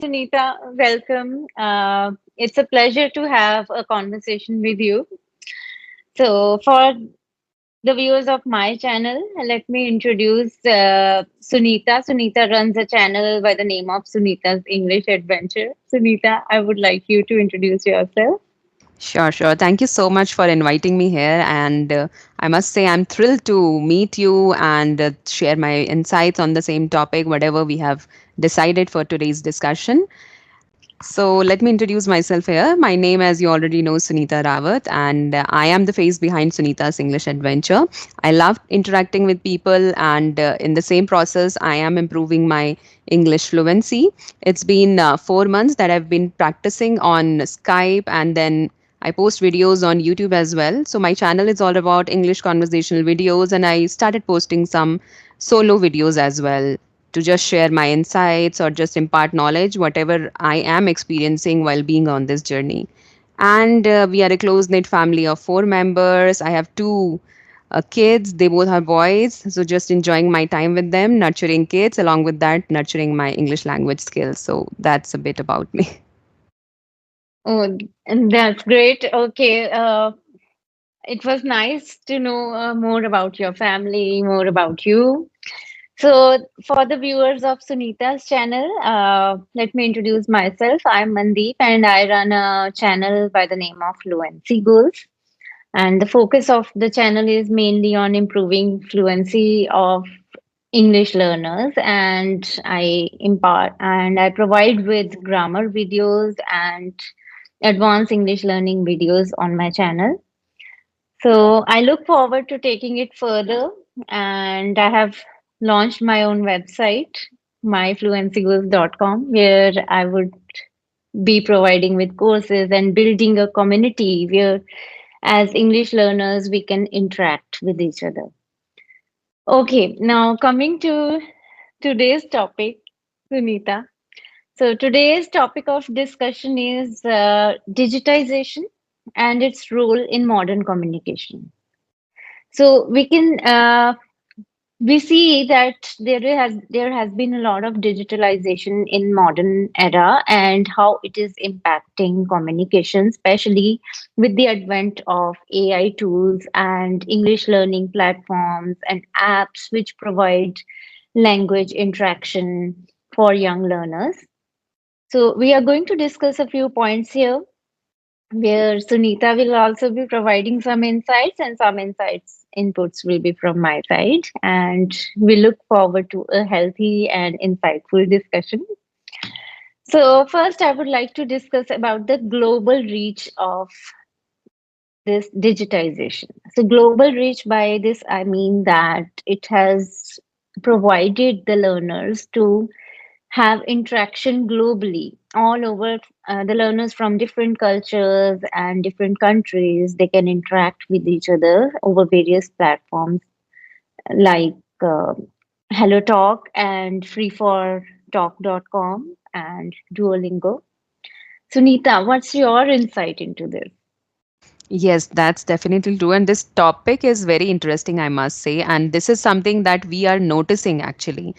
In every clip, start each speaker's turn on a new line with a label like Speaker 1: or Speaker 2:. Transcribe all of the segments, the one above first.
Speaker 1: Sunita. Welcome. It's a pleasure to have a conversation with you. So, for the viewers of my channel, let me introduce Sunita. Sunita runs a channel by the name of Sunita's English Adventure. Sunita, I would like you to introduce yourself.
Speaker 2: Sure, sure. Thank you so much for inviting me here. And I must say, I'm thrilled to meet you and share my insights on the same topic, whatever we have decided for today's discussion. So, let me introduce myself here. My name, as you already know, Sunita Rawat, and I am the face behind Sunita's English Adventure. I love interacting with people, and in the same process, I am improving my English fluency. It's been 4 months that I've been practicing on Skype, and then I post videos on YouTube as well. So, my channel is all about English conversational videos, and I started posting some solo videos as well to just share my insights or just impart knowledge, whatever I am experiencing while being on this journey. And we are a close knit family of 4 members. I have two kids, they both are boys. So just enjoying my time with them, nurturing kids, along with that, nurturing my English language skills. So that's a bit about me.
Speaker 1: Oh, and that's great. Okay. It was nice to know more about your family, more about you. So, for the viewers of Sunita's channel, let me introduce myself. I'm Mandeep and I run a channel by the name of Fluency Goals. And the focus of the channel is mainly on improving fluency of English learners. And I provide with grammar videos and advanced English learning videos on my channel. So I look forward to taking it further, and I have launched my own website, myfluencygoals.com, where I would be providing with courses and building a community where, as English learners, we can interact with each other. Okay, now coming to today's topic, Sunita. So today's topic of discussion is digitization and its role in modern communication. So we see that there has been a lot of digitalization in modern era and how it is impacting communication, especially with the advent of AI tools and English learning platforms and apps which provide language interaction for young learners. So we are going to discuss a few points here where Sunita will also be providing some insights, and some insights inputs will be from my side. And we look forward to a healthy and insightful discussion. So, first, I would like to discuss about the global reach of this digitization. So, global reach, by this, I mean that it has provided the learners to have interaction globally all over. The learners from different cultures and different countries, they can interact with each other over various platforms like hello talk and freefortalk.com and duolingo. Sunita, what's your insight into this?
Speaker 2: Yes, that's definitely true. And this topic is very interesting, I must say. And this is something that we are noticing actually.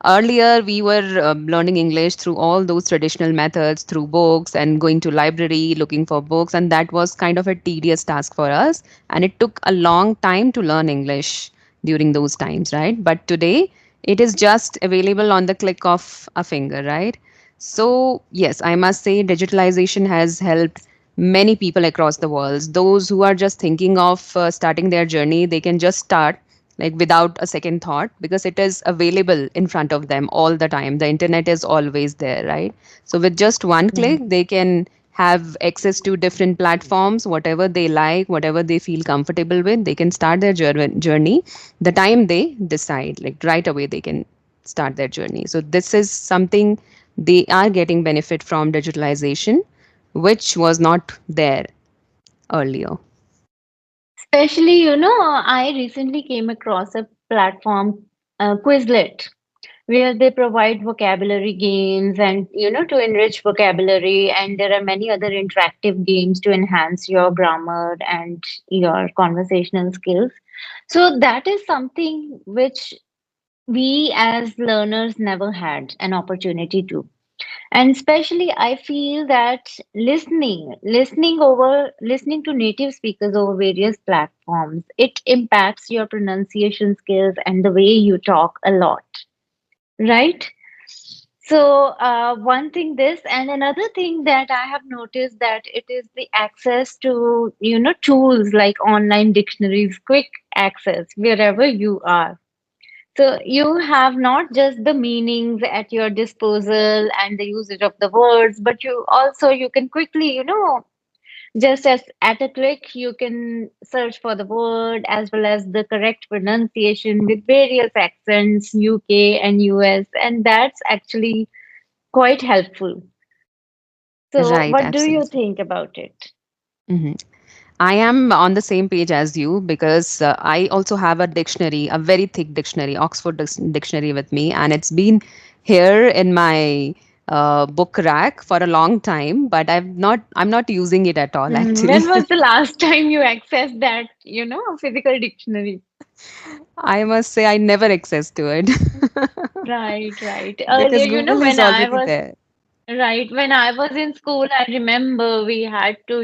Speaker 2: Earlier, we were learning English through all those traditional methods, through books and going to library, looking for books. And that was kind of a tedious task for us. And it took a long time to learn English during those times, right? But today, it is just available on the click of a finger, right? So, yes, I must say digitalization has helped many people across the world. Those who are just thinking of starting their journey, they can just start like without a second thought because it is available in front of them all the time. The internet is always there, right? So, with just one click, they can have access to different platforms, whatever they like, whatever they feel comfortable with. They can start their journey the time they decide, like right away, they can start their journey. So, this is something they are getting benefit from digitalization, which was not there earlier.
Speaker 1: Especially, I recently came across a platform, Quizlet, where they provide vocabulary games and to enrich vocabulary, and there are many other interactive games to enhance your grammar and your conversational skills. So that is something which we as learners never had an opportunity to. And especially, I feel that listening to native speakers over various platforms, it impacts your pronunciation skills and the way you talk a lot, right? So, one thing this, and another thing that I have noticed, that it is the access to, tools like online dictionaries, quick access wherever you are. So you have not just the meanings at your disposal and the usage of the words, but you can quickly, just as at a click, you can search for the word as well as the correct pronunciation with various accents, UK and US, and that's actually quite helpful. So
Speaker 2: Right,
Speaker 1: what do you
Speaker 2: absolutely.
Speaker 1: think about it?
Speaker 2: Mhm. I am on the same page as you because I also have a dictionary, a very thick dictionary, Oxford dictionary with me, and it's been here in my book rack for a long time, but I'm not using it at all actually.
Speaker 1: When was the last time you accessed that, physical dictionary?
Speaker 2: I must say I never access to it
Speaker 1: Right, right. Earlier,
Speaker 2: because Google is
Speaker 1: when I
Speaker 2: already
Speaker 1: was
Speaker 2: there.
Speaker 1: right, when I was in school, I remember we had to,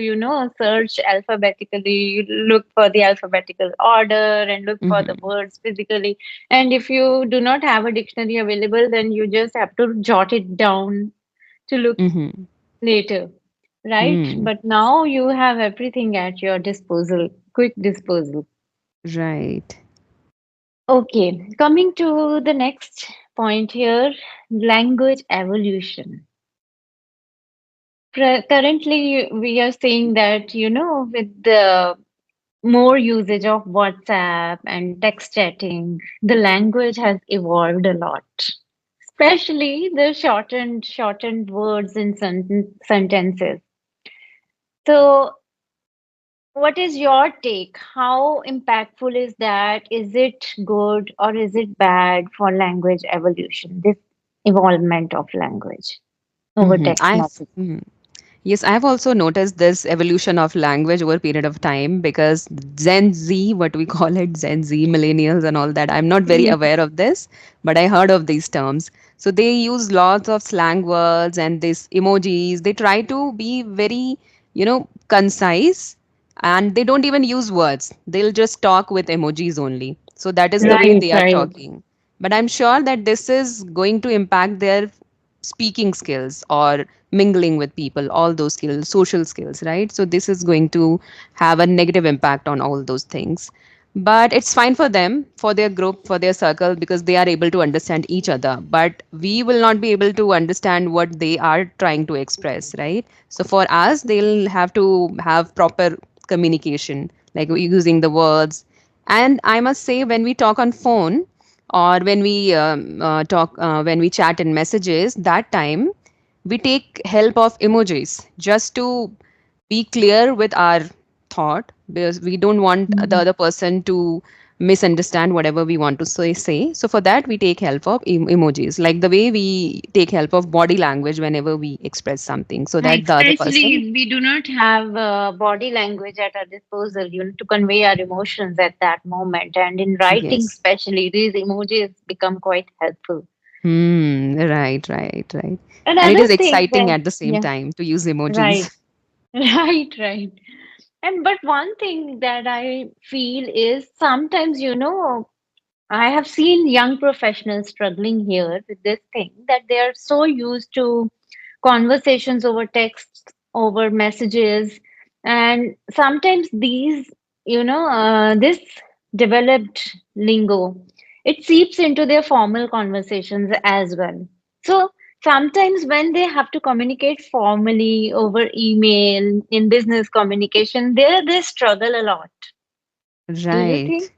Speaker 1: search alphabetically, look for the alphabetical order and look for the
Speaker 2: Hmm.
Speaker 1: words physically. And if you do not have a dictionary available, then you just have to jot it down to look
Speaker 2: Hmm.
Speaker 1: later, right?
Speaker 2: Hmm.
Speaker 1: But now you have everything at your disposal, quick disposal.
Speaker 2: Right.
Speaker 1: Okay, coming to the next point here, language evolution. Currently, we are seeing that, with the more usage of WhatsApp and text chatting, the language has evolved a lot, especially the shortened words in sentences. So, what is your take? How impactful is that? Is it good or is it bad for language evolution, this evolvement of language over
Speaker 2: Hmm.
Speaker 1: text message?
Speaker 2: Yes, I have also noticed this evolution of language over a period of time because Gen Z, what we call it, Gen Z, millennials, and all that. I'm not very
Speaker 1: Mhm.
Speaker 2: aware of this, but I heard of these terms. So they use lots of slang words and these emojis. They try to be very, concise, and they don't even use words. They'll just talk with emojis only. So that is the way
Speaker 1: Right,
Speaker 2: they are
Speaker 1: right.
Speaker 2: talking. But I'm sure that this is going to impact their speaking skills or mingling with people, all those skills, social skills, right? So this is going to have a negative impact on all those things. But it's fine for them, for their group, for their circle, because they are able to understand each other. But we will not be able to understand what they are trying to express, right? So for us, they'll have to have proper communication, like using the words. And I must say, when we talk on phone, or when we when we chat in messages, that time we take help of emojis just to be clear with our thought, because we don't want the
Speaker 1: Mhm.
Speaker 2: other person to misunderstand whatever we want to say. So for that we take help of emojis, like the way we take help of body language whenever we express something, so
Speaker 1: Right.
Speaker 2: that the other person.
Speaker 1: Especially, we do not have body language at our disposal, to convey our emotions at that moment. And in writing,
Speaker 2: Yes.
Speaker 1: especially, these emojis become quite helpful.
Speaker 2: Right, right, right. And it
Speaker 1: Another
Speaker 2: is
Speaker 1: thing
Speaker 2: exciting
Speaker 1: that,
Speaker 2: at the same
Speaker 1: yeah,
Speaker 2: time to use emojis.
Speaker 1: right, right, right. And but one thing that I feel is sometimes, I have seen young professionals struggling here with this thing, that they are so used to conversations over text, over messages, and sometimes this developed lingo, it seeps into their formal conversations as well. So sometimes when they have to communicate formally over email in business communication, there they struggle a lot. Do you think
Speaker 2: Right.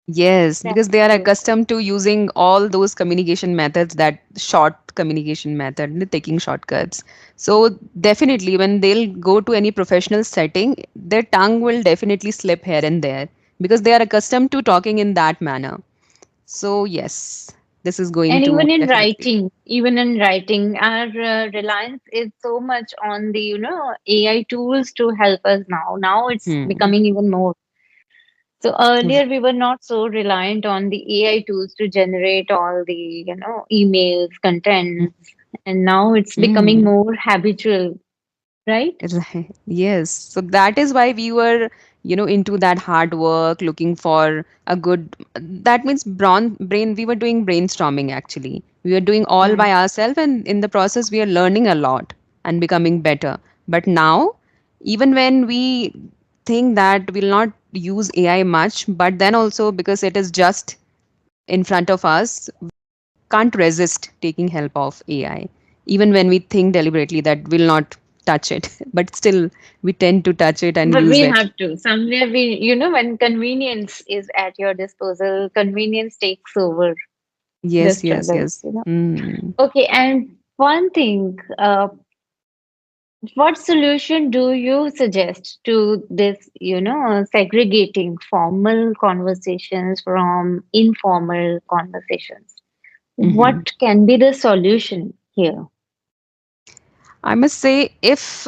Speaker 2: Yes,
Speaker 1: that's
Speaker 2: because they are
Speaker 1: true?
Speaker 2: accustomed to using all those communication methods, that short communication method, taking shortcuts. So definitely, when they'll go to any professional setting, their tongue will definitely slip here and there because they are accustomed to talking in that manner. So yes, this is going
Speaker 1: And
Speaker 2: to definitely.
Speaker 1: even in writing, our reliance is so much on the, AI tools to help us now. Now it's
Speaker 2: Hmm.
Speaker 1: becoming even more. So earlier we were not so reliant on the AI tools to generate all the, emails, contents. and now it's becoming
Speaker 2: Mm.
Speaker 1: more habitual, right?
Speaker 2: Right. Yes. So that is why we were, into that hard work, looking for a good. That means brain. We were doing brainstorming actually. We were doing all
Speaker 1: Right.
Speaker 2: by ourselves, and in the process, we are learning a lot and becoming better. But now, even when we think that we'll not use AI much, but then also because it is just in front of us, can't resist taking help of AI, even when we think deliberately that we'll not touch it, but still we tend to touch it and
Speaker 1: But
Speaker 2: use
Speaker 1: we
Speaker 2: it.
Speaker 1: have to. Somewhere when convenience is at your disposal, convenience takes over the
Speaker 2: Yes, yes, yes.
Speaker 1: struggle.
Speaker 2: Mm.
Speaker 1: Okay, and one thing, what solution do you suggest to this, segregating formal conversations from informal conversations?
Speaker 2: Hmm.
Speaker 1: What can be the solution here?
Speaker 2: I must say, if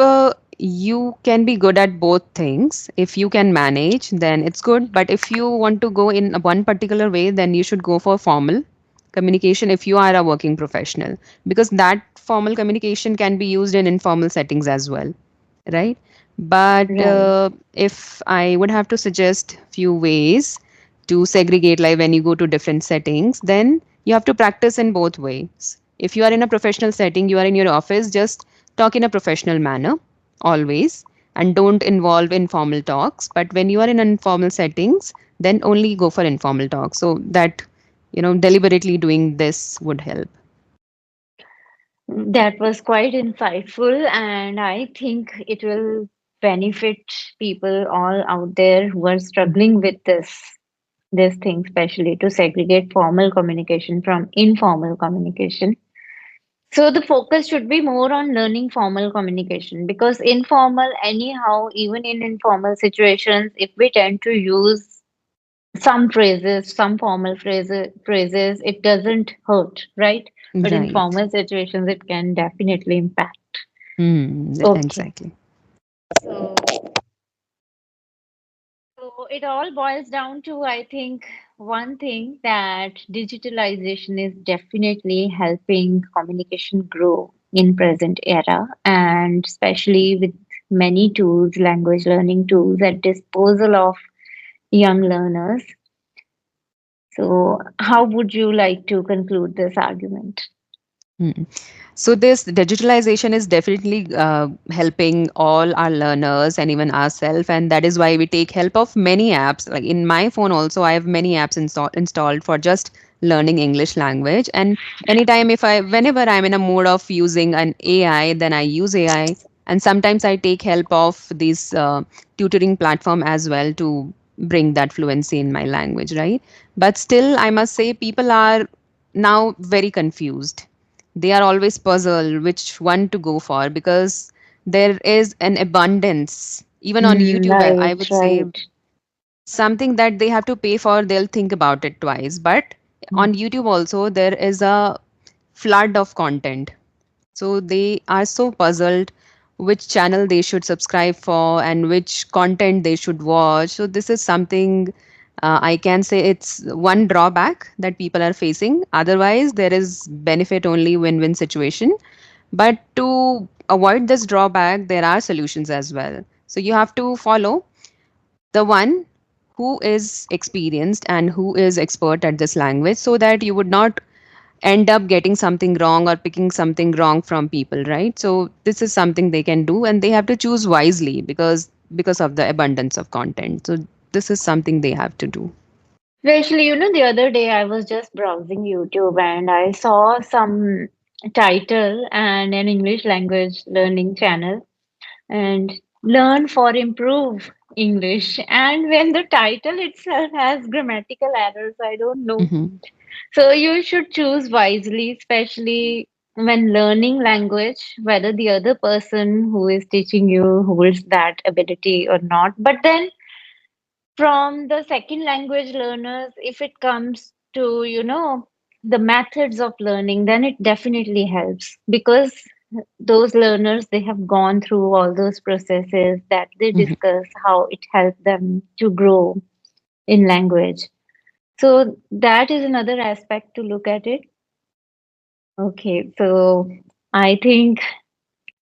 Speaker 2: you can be good at both things, if you can manage, then it's good. But if you want to go in one particular way, then you should go for formal communication if you are a working professional, because that formal communication can be used in informal settings as well, right? But
Speaker 1: Right.
Speaker 2: if I would have to suggest few ways to segregate, like when you go to different settings, then you have to practice in both ways. If you are in a professional setting, you are in your office, just talk in a professional manner always, and don't involve informal talks. But when you are in informal settings, then only go for informal talks, so that deliberately doing this would help.
Speaker 1: That was quite insightful, and I think it will benefit people all out there who are struggling with this thing, especially to segregate formal communication from informal communication. So the focus should be more on learning formal communication, because informal, anyhow, even in informal situations, if we tend to use some phrases, some formal phrases, it doesn't hurt, right? But in
Speaker 2: Right.
Speaker 1: formal situations, it can definitely impact. Okay.
Speaker 2: Exactly.
Speaker 1: So, so it all boils down to, I think, one thing, that digitalization is definitely helping communication grow in present era, and especially with many tools, language learning tools at disposal of young learners. So, how would you like to conclude this argument?
Speaker 2: Hmm. So this digitalization is definitely helping all our learners and even ourselves, and that is why we take help of many apps. Like in my phone, also I have many apps installed for just learning English language. And anytime, whenever I'm in a mood of using an AI, then I use AI. And sometimes I take help of this tutoring platform as well to bring that fluency in my language, right? But still, I must say, people are now very confused. They are always puzzled which one to go for, because there is an abundance even on YouTube. I
Speaker 1: Right,
Speaker 2: would say
Speaker 1: right.
Speaker 2: something that they have to pay for, they'll think about it twice. But
Speaker 1: Mm.
Speaker 2: on YouTube also there is a flood of content, so they are so puzzled which channel they should subscribe for and which content they should watch. So this is something, I can say it's one drawback that people are facing. Otherwise, there is benefit, only win-win situation. But to avoid this drawback, there are solutions as well. So you have to follow the one who is experienced and who is expert at this language, so that you would not end up getting something wrong or picking something wrong from people, right? So this is something they can do, and they have to choose wisely, because of the abundance of content. So this is something they have to do.
Speaker 1: Especially, the other day I was just browsing YouTube and I saw some title and an English language learning channel, and learn for improve English. And when the title itself has grammatical errors, I don't know.
Speaker 2: Hmm.
Speaker 1: So you should choose wisely, especially when learning language, whether the other person who is teaching you holds that ability or not. But then from the second language learners, if it comes to, the methods of learning, then it definitely helps, because those learners, they have gone through all those processes that they
Speaker 2: Hmm.
Speaker 1: discuss how it helped them to grow in language. So that is another aspect to look at it. Okay, so I think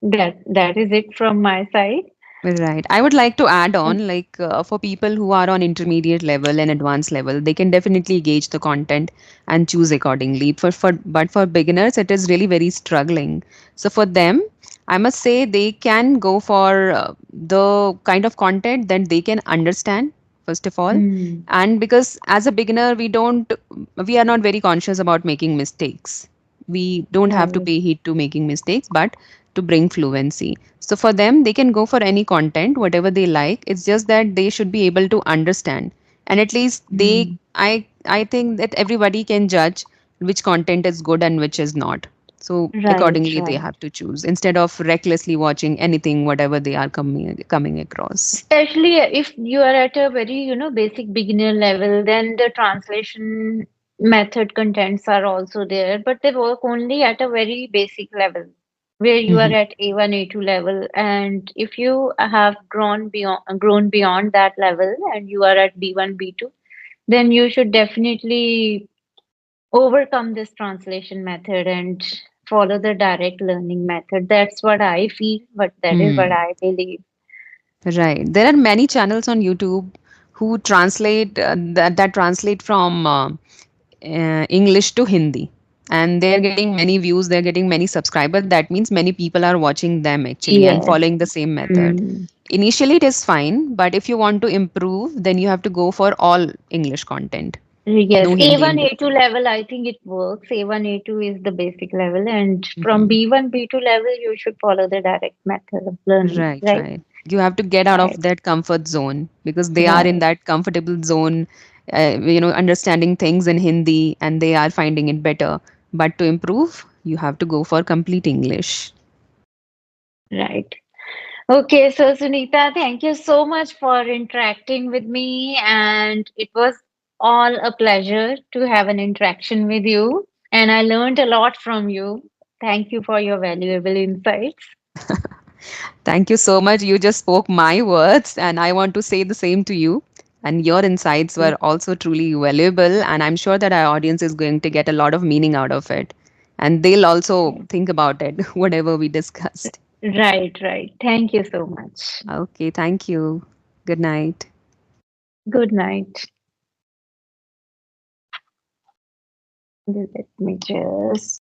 Speaker 1: that is it from my side.
Speaker 2: Right. I would like to add on, like for people who are on intermediate level and advanced level, they can definitely gauge the content and choose accordingly. But for beginners, it is really very struggling. So for them, I must say they can go for the kind of content that they can understand first of all,
Speaker 1: Mm,
Speaker 2: and because as a beginner, we are not very conscious about making mistakes. We don't have to
Speaker 1: right.
Speaker 2: pay heed to making mistakes, but to bring fluency. So for them, they can go for any content, whatever they like. It's just that they should be able to understand. And at least
Speaker 1: Mm,
Speaker 2: I think that everybody can judge which content is good and which is not. So
Speaker 1: right,
Speaker 2: accordingly, they
Speaker 1: right.
Speaker 2: have to choose instead of recklessly watching anything, whatever they are coming across.
Speaker 1: Especially if you are at a very, basic beginner level, then the translation method contents are also there, but they work only at a very basic level where you are
Speaker 2: Mhm.
Speaker 1: at A1, A2 level. And if you have grown beyond that level and you are at B1, B2, then you should definitely overcome this translation method and follow the direct learning method. That's what I feel, but that is what
Speaker 2: Hmm.
Speaker 1: I believe.
Speaker 2: Right. There are many channels on YouTube who translate that translate from English to Hindi, and they are getting many views. They are getting many subscribers. That means many people are watching them actually and
Speaker 1: Yes.
Speaker 2: following the same method.
Speaker 1: Mm.
Speaker 2: Initially, it is fine, but if you want to improve, then you have to go for all English content.
Speaker 1: Yes,
Speaker 2: No Hindi
Speaker 1: A1,
Speaker 2: in
Speaker 1: A2
Speaker 2: between.
Speaker 1: level, I think it works. A1, A2 is the basic level, and from
Speaker 2: Mhm.
Speaker 1: B1, B2 level, you should follow the direct method of learning,
Speaker 2: Right,
Speaker 1: right?
Speaker 2: right. You have to get out of
Speaker 1: Right,
Speaker 2: that comfort zone because they are in
Speaker 1: right,
Speaker 2: that comfortable zone, understanding things in Hindi and they are finding it better. But to improve, you have to go for complete English.
Speaker 1: right. Okay, so Sunita, thank you so much for interacting with me, and it was all a pleasure to have an interaction with you. And I learned a lot from you. Thank you for your valuable insights.
Speaker 2: Thank you so much. You just spoke my words, and I want to say the same to you. And your insights were also truly valuable, and I'm sure that our audience is going to get a lot of meaning out of it. And they'll also think about it, whatever we discussed.
Speaker 1: Right, right. Thank you so much.
Speaker 2: Okay, thank you. Good night.
Speaker 1: Good night. Let me just